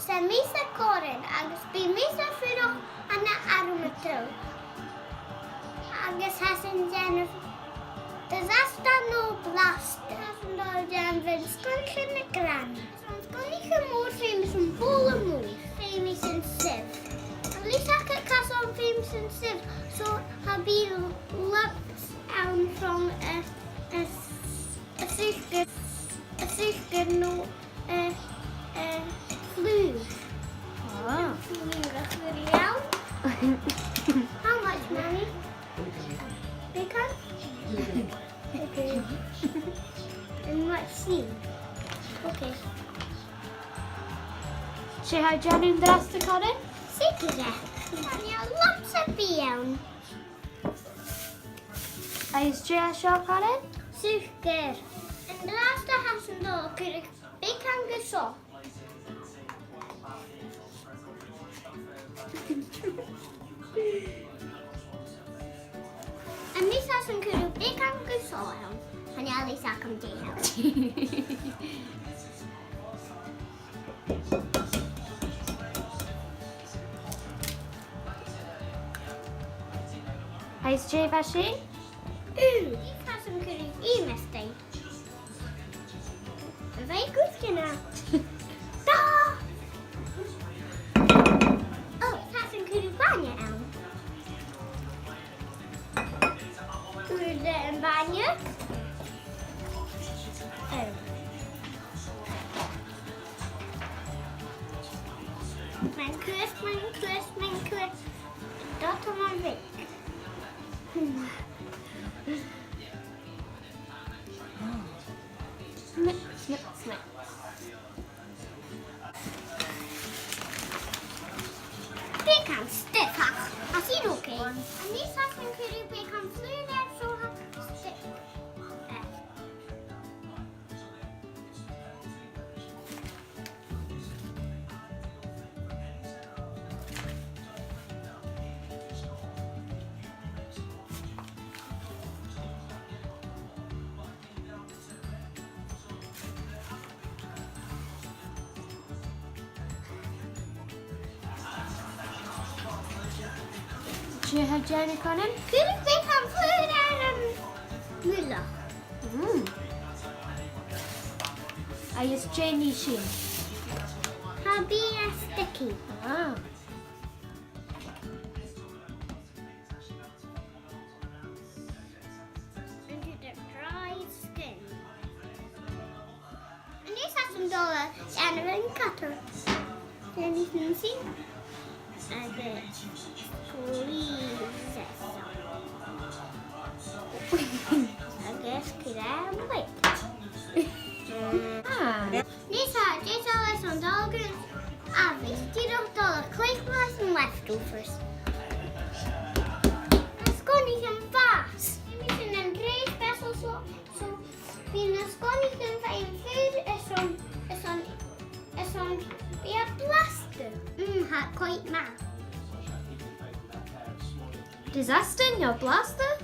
Se misa koren, agus bí misa furoch anna aromató. Agus hasan Jennifer. Disaster no blaster. Hasan dal Jan vin skunchen na gran. Skunchen more famous in Polen more. Famous in Civ. At least I could cast on famous in Civ. So have been looked from a sister no flug. Ah. How much money? Bacon? Okay. And what scene? Okay. Sé ha Janun drasta Corin? Sikre. Jag lots bion. Is Jay Shaw Corin? Suker. En de laatste hassen då kijk bacon geså. En die hassen kijk bacon geså. Han jag aldrig sagt om det här. Is Jay Vashi? Die hassen kijk I mest. Wij kuskena. Da! Oh, hassen kijk banje aan. Kurde en banje. Oh. Mijn kus. Dat er maar weg. Snip, snip, snip. Bacon stick. Als je ook een. En die hassen kijk bacon vloeibaar zo stick. Jay ha Janun Corin? Kijk bacon vloeibaar en mullen. Is Jay Nishin? Habia sticky. Ah. Into the dry skin. En die staat een dolle en een cutter. Kan je niet zien? En de squeeze zo. I guess crème wit. Ah. Dit is een dolle avis. Die nog dolle clickbars en leftovers. Dat is gewoon niet een vaas. We moeten een dreefvessel zo. Wie een skonigen van een vuur is zo'n ja, plaster. Had kooit maar. Disaster in your blaster?